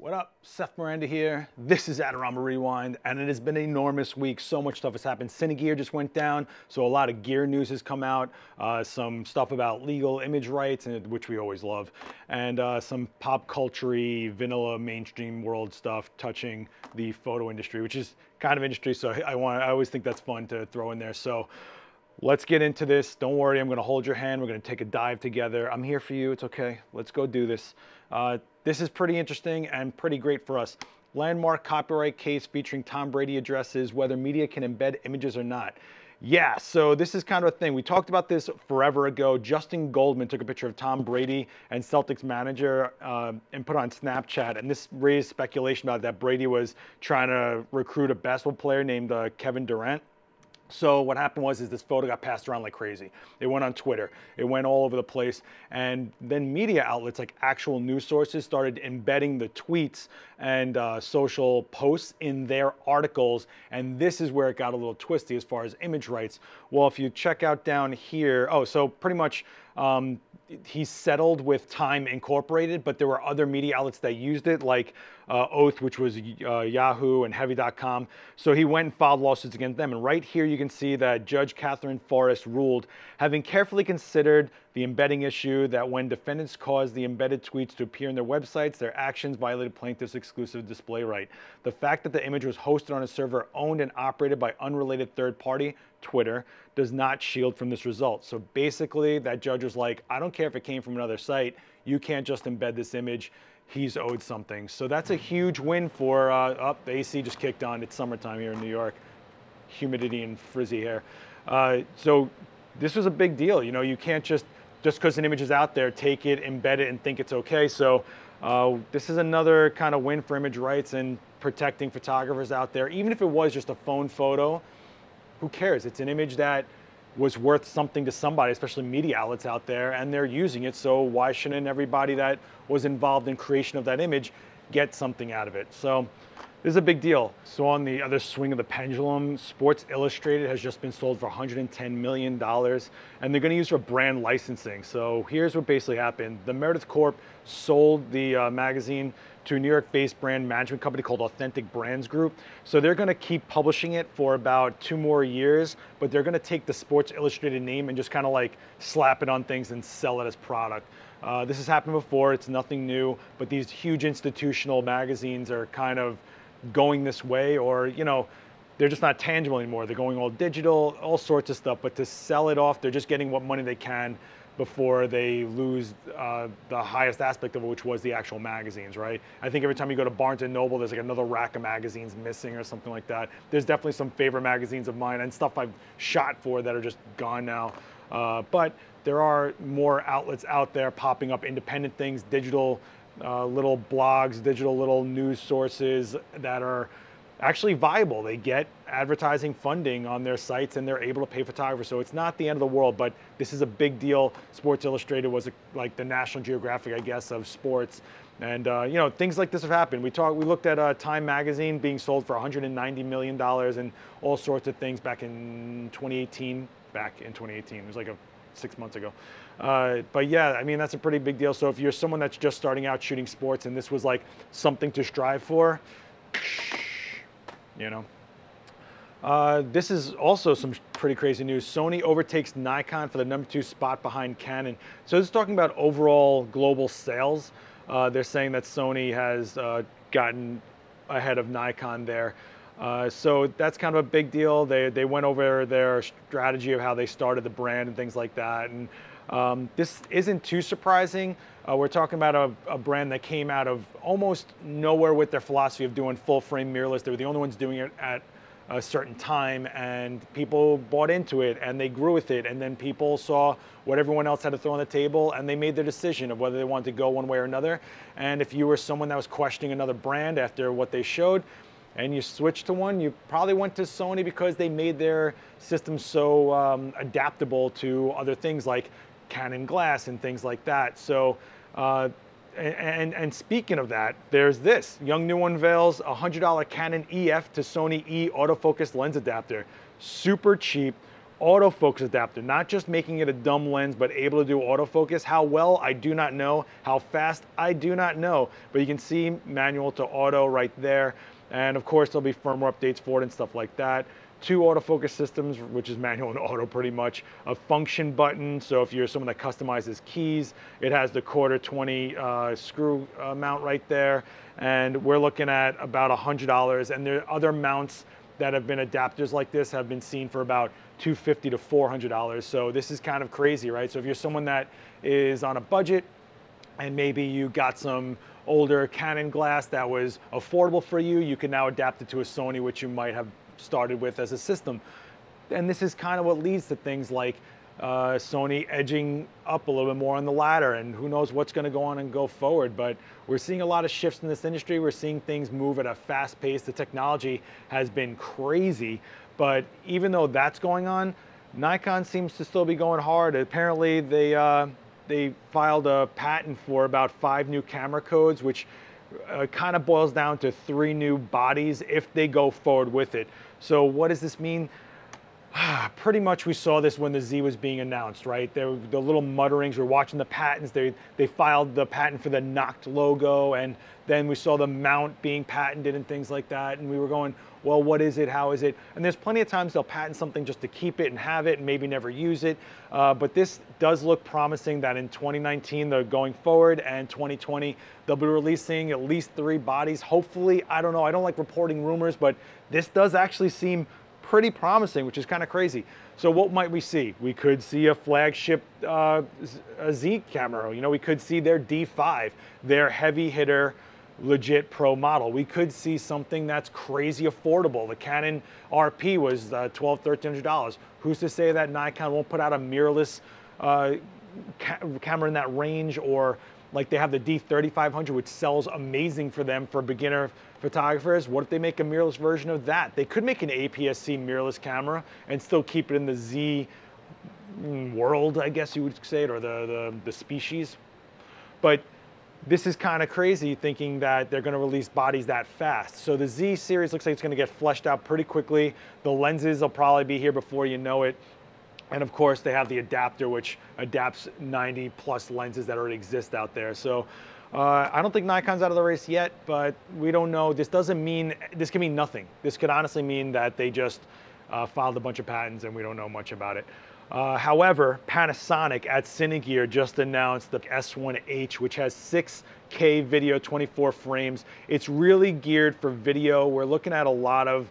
What up? Seth Miranda here. This is Adorama Rewind, and it has been an enormous week. So much stuff has happened. Cinegear just went down, so a lot of gear news has come out. Some stuff about legal image rights, which we always love, and some pop culture-y, vanilla, mainstream world stuff touching the photo industry, which is kind of industry. So I always think that's fun to throw in there. So let's get into this. Don't worry, I'm going to hold your hand. We're going to take a dive together. I'm here for you. It's okay. Let's go do this. This is pretty interesting and pretty great for us. Landmark copyright case featuring Tom Brady addresses whether media can embed images or not. Yeah, so this is kind of a thing. We talked about this forever ago. Justin Goldman took a picture of Tom Brady and Celtics manager and put on Snapchat, and this raised speculation about that Brady was trying to recruit a basketball player named Kevin Durant. So what happened was this photo got passed around like crazy. It went on Twitter. It went all over the place. And then media outlets like actual news sources started embedding the tweets and social posts in their articles. And this is where it got a little twisty as far as image rights. Well, if you check out down here, so pretty much he settled with Time Incorporated, but there were other media outlets that used it, like Oath, which was Yahoo, and Heavy.com. So he went and filed lawsuits against them. And right here you can see that Judge Catherine Forrest ruled, having carefully considered the embedding issue, that when defendants caused the embedded tweets to appear in their websites, their actions violated plaintiff's exclusive display right. The fact that the image was hosted on a server owned and operated by unrelated third party, Twitter, does not shield from this result. So basically that judge was like, I don't care if it came from another site, you can't just embed this image. He's owed something. So that's a huge win for, the AC just kicked on. It's summertime here in New York. Humidity and frizzy hair. So this was a big deal. You know, you can't just because an image is out there, take it, embed it, and think it's okay. So this is another kind of win for image rights and protecting photographers out there. Even if it was just a phone photo, who cares? It's an image that was worth something to somebody, especially media outlets out there, and they're using it. So why shouldn't everybody that was involved in creation of that image get something out of it? So this is a big deal. So on the other swing of the pendulum, Sports Illustrated has just been sold for $110 million, and they're going to use it for brand licensing. So here's what basically happened. The Meredith Corp sold the magazine to a New York-based brand management company called Authentic Brands Group. So they're going to keep publishing it for about 2 more years, but they're going to take the Sports Illustrated name and just kind of like slap it on things and sell it as product. This has happened before. It's nothing new, but these huge institutional magazines are kind of going this way, or, you know, they're just not tangible anymore. They're going all digital, all sorts of stuff, but to sell it off, they're just getting what money they can before they lose the highest aspect of it, which was the actual magazines, right? I think every time you go to Barnes & Noble, there's like another rack of magazines missing or something like that. There's definitely some favorite magazines of mine and stuff I've shot for that are just gone now. But there are more outlets out there popping up, independent things, digital little blogs, digital little news sources that are actually viable. They get advertising funding on their sites and they're able to pay photographers. So it's not the end of the world, but this is a big deal. Sports Illustrated was like the National Geographic, I guess, of sports. And you know, things like this have happened. We looked at Time Magazine being sold for $190 million and all sorts of things back in 2018. It was like 6 months ago. But yeah, I mean, that's a pretty big deal. So if you're someone that's just starting out shooting sports and this was like something to strive for, you know. This is also some pretty crazy news. Sony overtakes Nikon for the #2 spot behind Canon. So this is talking about overall global sales. They're saying that Sony has gotten ahead of Nikon there. So that's kind of a big deal. They went over their strategy of how they started the brand and things like that. And this isn't too surprising. We're talking about a brand that came out of almost nowhere with their philosophy of doing full frame mirrorless. They were the only ones doing it at a certain time, and people bought into it and they grew with it. And then people saw what everyone else had to throw on the table and they made their decision of whether they wanted to go one way or another. And if you were someone that was questioning another brand after what they showed, and you switched to one, you probably went to Sony because they made their system so adaptable to other things like Canon glass and things like that. So, and speaking of that, there's this. Yongnuo unveils $100 Canon EF to Sony E autofocus lens adapter. Super cheap, autofocus adapter, not just making it a dumb lens, but able to do autofocus. How well, I do not know. How fast, I do not know. But you can see manual to auto right there. And of course, there'll be firmware updates for it and stuff like that. 2 autofocus systems, which is manual and auto pretty much. A function button, so if you're someone that customizes keys, it has the 1/4 20 screw mount right there. And we're looking at about $100. And there are other mounts that have been adapters like this have been seen for about $250 to $400. So this is kind of crazy, right? So if you're someone that is on a budget and maybe you got some older Canon glass that was affordable for you, you can now adapt it to a Sony, which you might have started with as a system. And this is kind of what leads to things like Sony edging up a little bit more on the ladder, and who knows what's going to go on and go forward. But we're seeing a lot of shifts in this industry. We're seeing things move at a fast pace. The technology has been crazy, but even though that's going on, Nikon seems to still be going hard. Apparently they filed a patent for about 5 new camera codes, which kind of boils down to 3 new bodies if they go forward with it. So what does this mean? Pretty much we saw this when the Z was being announced, right? There were the little mutterings. We're watching the patents. They filed the patent for the knocked logo, and then we saw the mount being patented and things like that. And we were going, well, what is it? How is it? And there's plenty of times they'll patent something just to keep it and have it and maybe never use it. But this does look promising that in 2019 they're going forward, and 2020 they'll be releasing at least 3 bodies. Hopefully, I don't know. I don't like reporting rumors, but this does actually seem pretty promising, which is kind of crazy. So what might we see? We could see a flagship Z camera. You know, we could see their D5, their heavy hitter, legit pro model. We could see something that's crazy affordable. The Canon RP was $1,200, $1,300. Who's to say that Nikon won't put out a mirrorless camera in that range? Or like they have the D3500, which sells amazing for them for beginner photographers. What if they make a mirrorless version of that? They could make an APS-C mirrorless camera and still keep it in the Z world, I guess you would say it, or the species. But this is kind of crazy thinking that they're going to release bodies that fast. So the Z series looks like it's going to get fleshed out pretty quickly. The lenses will probably be here before you know it. And of course, they have the adapter, which adapts 90 plus lenses that already exist out there. So I don't think Nikon's out of the race yet, but we don't know. This doesn't mean, this could mean nothing. This could honestly mean that they just filed a bunch of patents and we don't know much about it. However, Panasonic at Cinegear just announced the S1H, which has 6K video, 24 frames. It's really geared for video. We're looking at a lot of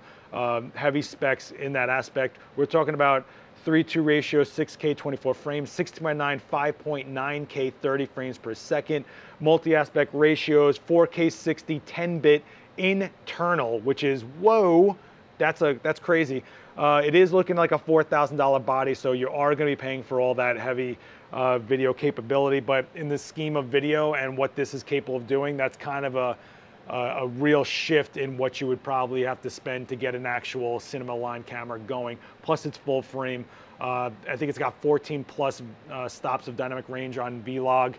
heavy specs in that aspect. We're talking about 3:2 ratio, 6K 24 frames, 16:9, 5.9K 30 frames per second, multi-aspect ratios, 4K 60, 10-bit internal, which is, whoa, that's crazy. It is looking like a $4,000 body, so you are going to be paying for all that heavy video capability. But in the scheme of video and what this is capable of doing, that's kind of a real shift in what you would probably have to spend to get an actual cinema line camera going. Plus it's full frame. I think it's got 14 plus stops of dynamic range on V-Log,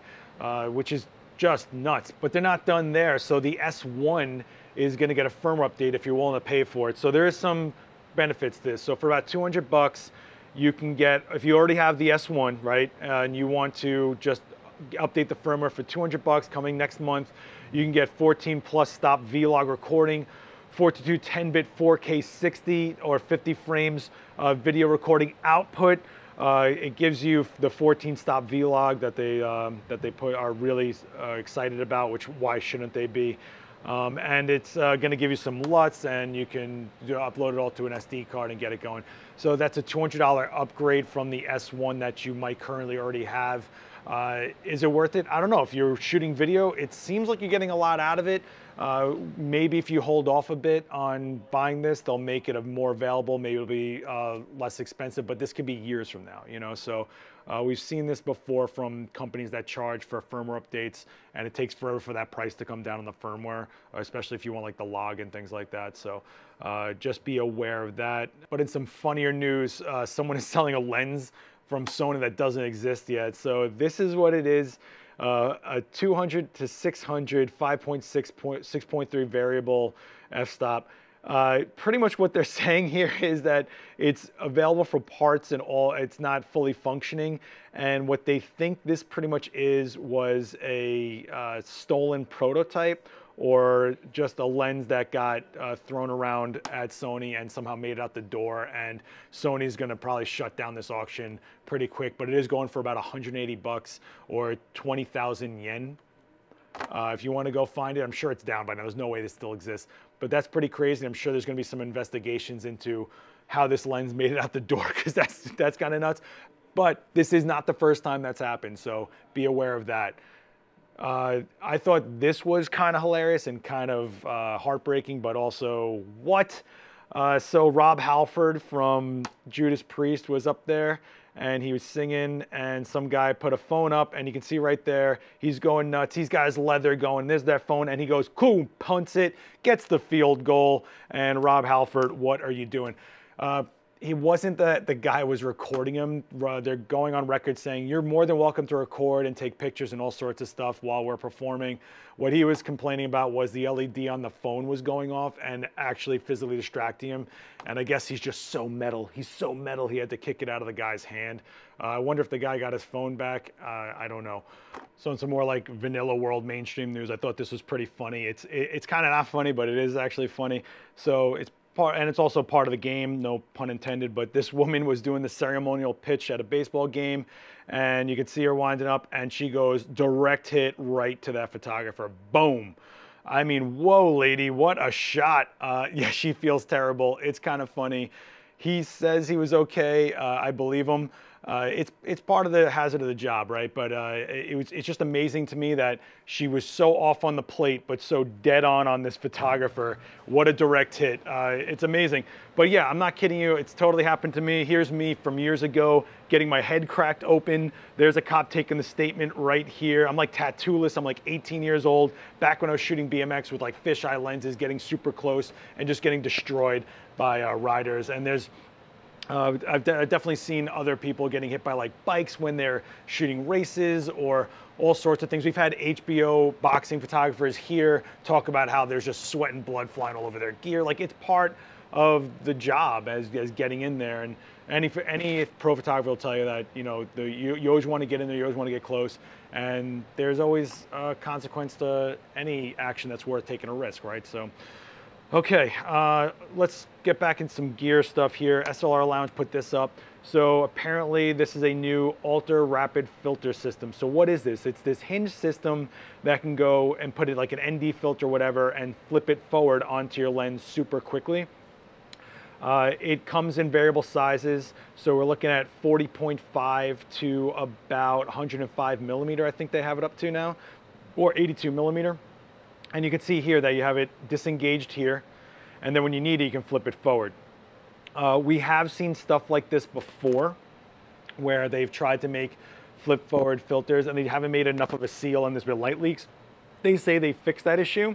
which is just nuts. But they're not done there. So the S1 is going to get a firmware update if you're willing to pay for it. So there is some benefits to this. So for about $200, you can get, if you already have the S1, right, and you want to just update the firmware for $200 coming next month, you can get 14 plus stop V-Log recording, 4:2 10-bit 4K 60 or 50 frames video recording output. It gives you the 14 stop V-Log that they are really excited about, which why shouldn't they be? And it's going to give you some LUTs, and you can upload it all to an SD card and get it going. So that's a $200 upgrade from the S1 that you might currently already have. Is it worth it? I don't know. If you're shooting video, it seems like you're getting a lot out of it. Maybe if you hold off a bit on buying this, they'll make it more available. Maybe it'll be less expensive, but this could be years from now, you know? So we've seen this before from companies that charge for firmware updates, and it takes forever for that price to come down on the firmware, especially if you want like the log and things like that. So just be aware of that. But in some funnier news, someone is selling a lens from Sony that doesn't exist yet. So this is what it is. A 200 to 600 5.6.3 variable f-stop. Pretty much what they're saying here is that it's available for parts and all, it's not fully functioning. And what they think this pretty much was a stolen prototype, or just a lens that got thrown around at Sony and somehow made it out the door. And Sony's gonna probably shut down this auction pretty quick, but it is going for about 180 bucks or 20,000 yen. If you want to go find it, I'm sure it's down by now. There's no way this still exists, but that's pretty crazy. I'm sure there's going to be some investigations into how this lens made it out the door, because that's kind of nuts. But this is not the first time that's happened, so be aware of that. I thought this was kind of hilarious and kind of heartbreaking, but also what? So Rob Halford from Judas Priest was up there, and he was singing, and some guy put a phone up, and you can see right there, he's going nuts. He's got his leather going, there's that phone, and he goes, cool, punts it, gets the field goal, and Rob Halford, what are you doing? He wasn't the guy was recording him. They're going on record saying, you're more than welcome to record and take pictures and all sorts of stuff while we're performing. What he was complaining about was the LED on the phone was going off and actually physically distracting him. And I guess he's just so metal. He's so metal, he had to kick it out of the guy's hand. I wonder if the guy got his phone back. I don't know. So in some more like vanilla world mainstream news, I thought this was pretty funny. It's kind of not funny, but it is actually funny. So and it's also part of the game, no pun intended, but this woman was doing the ceremonial pitch at a baseball game, and you can see her winding up, and she goes direct hit right to that photographer. Boom. I mean, whoa, lady, what a shot. Yeah, she feels terrible. It's kind of funny. He says he was okay. I believe him. It's part of the hazard of the job, right? But it's just amazing to me that she was so off on the plate, but so dead on this photographer. What a direct hit. It's amazing. But yeah, I'm not kidding you. It's totally happened to me. Here's me from years ago getting my head cracked open. There's a cop taking the statement right here. I'm like tattooless. I'm like 18 years old. Back when I was shooting BMX with like fisheye lenses, getting super close and just getting destroyed by riders. And there's I've definitely seen other people getting hit by like bikes when they're shooting races or all sorts of things. We've had HBO boxing photographers here talk about how there's just sweat and blood flying all over their gear. Like, it's part of the job as getting in there. And any pro photographer will tell you that, you know, you always want to get in there, you always want to get close, and there's always a consequence to any action that's worth taking a risk, right? So. Okay, let's get back in some gear stuff here. SLR Lounge put this up. So apparently this is a new ultra rapid filter system. So what is this? It's this hinge system that can go and put it like an ND filter, whatever, and flip it forward onto your lens super quickly. It comes in variable sizes. So we're looking at 40.5 to about 105 millimeter, I think they have it up to now, or 82 millimeter. And you can see here that you have it disengaged here, and then when you need it, you can flip it forward. We have seen stuff like this before, where they've tried to make flip forward filters and they haven't made enough of a seal and there's been light leaks. They say they fixed that issue.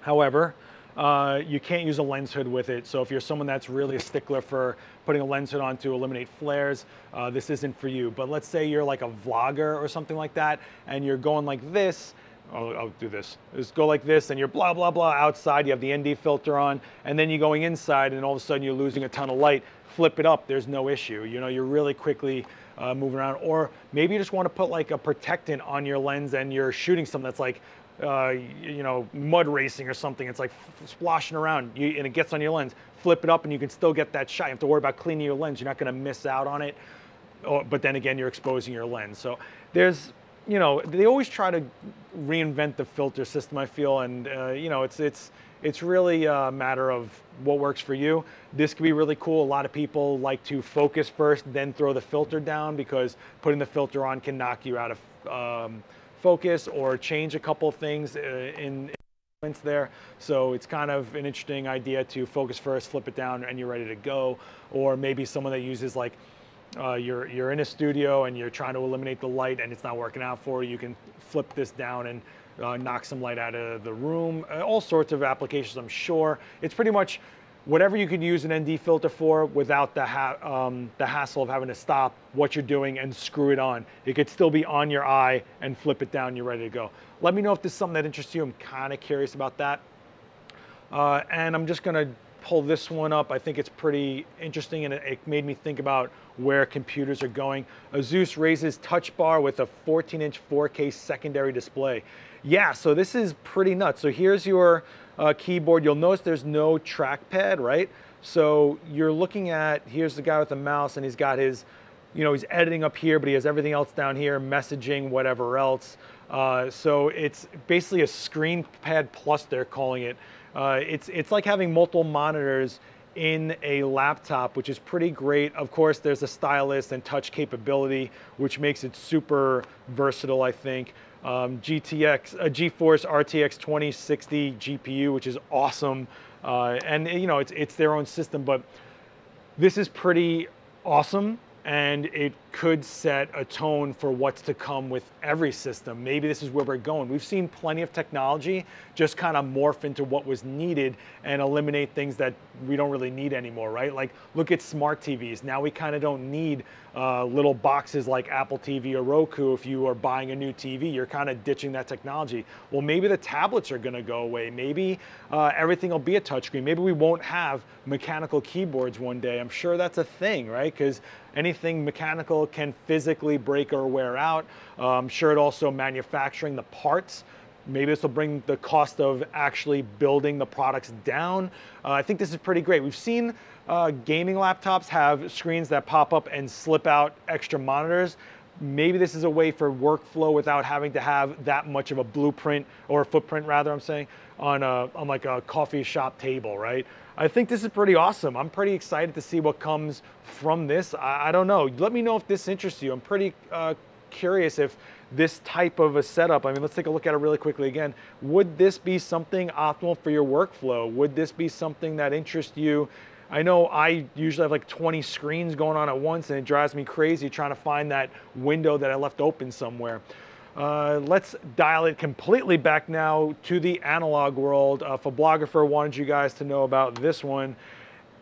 However, you can't use a lens hood with it. So if you're someone that's really a stickler for putting a lens hood on to eliminate flares, this isn't for you. But let's say you're like a vlogger or something like that, and you're going like this. I'll do this. Just go like this, and you're blah, blah, blah outside. You have the ND filter on, and then you're going inside, and all of a sudden you're losing a ton of light. Flip it up, there's no issue. You know, you're really quickly moving around. Or maybe you just want to put like a protectant on your lens, and you're shooting something that's like, you know, mud racing or something. It's like splashing around, and it gets on your lens. Flip it up, and you can still get that shot. You have to worry about cleaning your lens. You're not going to miss out on it. But then again, you're exposing your lens. So there's, you know, they always try to reinvent the filter system, I feel, and you know, it's really a matter of what works for you. This could be really cool. A lot of people like to focus first, then throw the filter down, because putting the filter on can knock you out of focus or change a couple of things in there. So it's kind of an interesting idea to focus first, flip it down, and you're ready to go. Or maybe someone that uses like you're in a studio and you're trying to eliminate the light and it's not working out for you, you can flip this down and knock some light out of the room. All sorts of applications, I'm sure. It's pretty much whatever you could use an ND filter for without the hassle of having to stop what you're doing and screw it on. It could still be on your eye and flip it down, you're ready to go. Let me know if this is something that interests you. I'm kind of curious about that. And I'm just gonna pull this one up. I think it's pretty interesting, and it made me think about where computers are going. Asus raises Touch Bar with a 14-inch 4K secondary display. Yeah, so this is pretty nuts. So here's your keyboard. You'll notice there's no trackpad, right? So you're looking at, here's the guy with the mouse, and he's got his, you know, he's editing up here, but he has everything else down here, messaging, whatever else. So it's basically a screen pad plus, they're calling it. It's like having multiple monitors in a laptop, which is pretty great. Of course, there's a stylus and touch capability, which makes it super versatile, I think. GeForce RTX 2060 GPU, which is awesome. And you know, it's their own system, but this is pretty awesome. And it could set a tone for what's to come with every system. Maybe this is where we're going. We've seen plenty of technology just kind of morph into what was needed and eliminate things that we don't really need anymore, right? Like, look at smart TVs. Now we kind of don't need little boxes like Apple TV or Roku. If you are buying a new TV, you're kind of ditching that technology. Well, maybe the tablets are gonna go away. Maybe everything will be a touchscreen. Maybe we won't have mechanical keyboards one day. I'm sure that's a thing, right? Because anything mechanical can physically break or wear out. I'm sure it also manufacturing the parts. Maybe this will bring the cost of actually building the products down. I think this is pretty great. We've seen gaming laptops have screens that pop up and slip out extra monitors. Maybe this is a way for workflow without having to have that much of a blueprint, or a footprint rather, I'm saying, on like a coffee shop table, right? I think this is pretty awesome. I'm pretty excited to see what comes from this. I don't know. Let me know if this interests you. I'm pretty curious if this type of a setup, I mean, let's take a look at it really quickly again. Would this be something optimal for your workflow? Would this be something that interests you? I know I usually have like 20 screens going on at once, and it drives me crazy trying to find that window that I left open somewhere. Let's dial it completely back now to the analog world. Photographer wanted you guys to know about this one.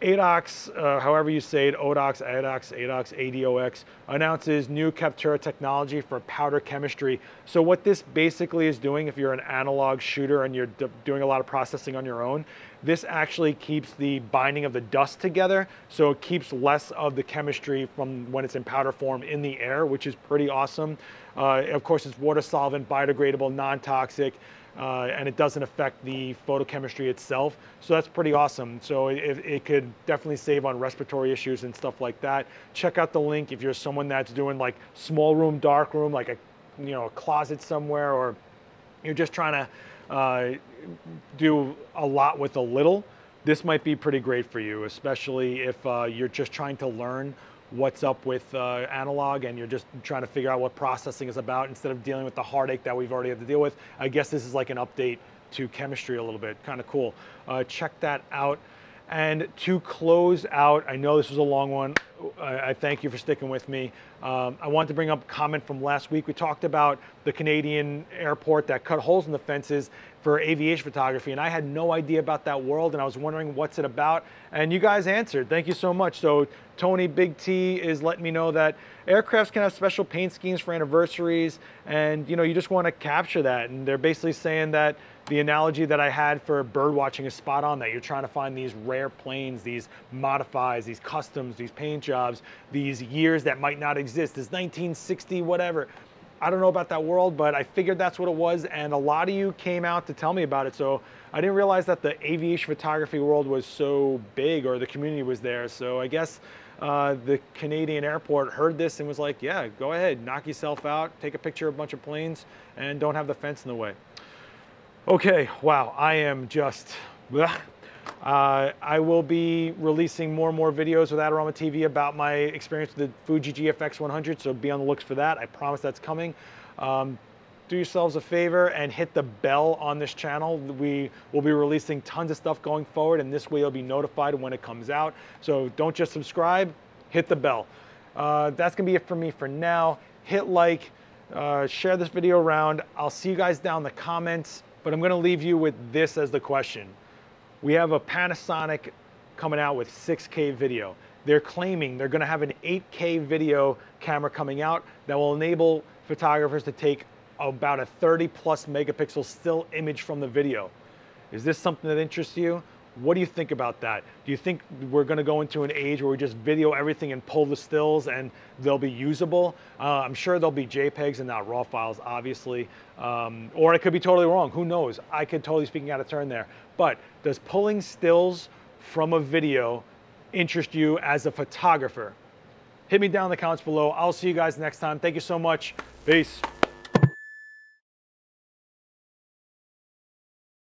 Adox, however you say it, Adox, Adox, announces new Captura technology for powder chemistry. So what this basically is doing, if you're an analog shooter and you're doing a lot of processing on your own, this actually keeps the binding of the dust together, so it keeps less of the chemistry from when it's in powder form in the air, which is pretty awesome. Of course, it's water solvent, biodegradable, non-toxic. And it doesn't affect the photochemistry itself. So that's pretty awesome. So it could definitely save on respiratory issues and stuff like that. Check out the link if you're someone that's doing like small room, dark room, like a closet somewhere, or you're just trying to do a lot with a little. This might be pretty great for you, especially if you're just trying to learn what's up with analog and you're just trying to figure out what processing is about instead of dealing with the heartache that we've already had to deal with. I guess this is like an update to chemistry a little bit. Kind of cool. Check that out. And to close out, I know this was a long one. I thank you for sticking with me. I wanted to bring up a comment from last week. We talked about the Canadian airport that cut holes in the fences for aviation photography, and I had no idea about that world, and I was wondering what's it about, and you guys answered. Thank you so much. So Tony Big T is letting me know that aircrafts can have special paint schemes for anniversaries, and you know, you just want to capture that, and they're basically saying that the analogy that I had for bird watching is spot on, that you're trying to find these rare planes, these modifies, these customs, these paint jobs, these years that might not exist, this 1960 whatever. I don't know about that world, but I figured that's what it was, and a lot of you came out to tell me about it, so I didn't realize that the aviation photography world was so big, or the community was there. So I guess the Canadian airport heard this and was like, yeah, go ahead, knock yourself out, take a picture of a bunch of planes, and don't have the fence in the way. Okay, wow, I am just, bleh. I will be releasing more and more videos with Adorama TV about my experience with the Fuji GFX 100, so be on the looks for that. I promise that's coming. Do yourselves a favor and hit the bell on this channel. We will be releasing tons of stuff going forward, and this way you'll be notified when it comes out. So don't just subscribe, hit the bell. That's gonna be it for me for now. Hit like, share this video around. I'll see you guys down in the comments, but I'm gonna leave you with this as the question. We have a Panasonic coming out with 6K video. They're claiming they're gonna have an 8K video camera coming out that will enable photographers to take about a 30+ megapixel still image from the video. Is this something that interests you? What do you think about that? Do you think we're going to go into an age where we just video everything and pull the stills and they'll be usable? I'm sure they'll be JPEGs and not RAW files, obviously. Or I could be totally wrong. Who knows? I could totally speaking out of turn there. But does pulling stills from a video interest you as a photographer? Hit me down in the comments below. I'll see you guys next time. Thank you so much. Peace.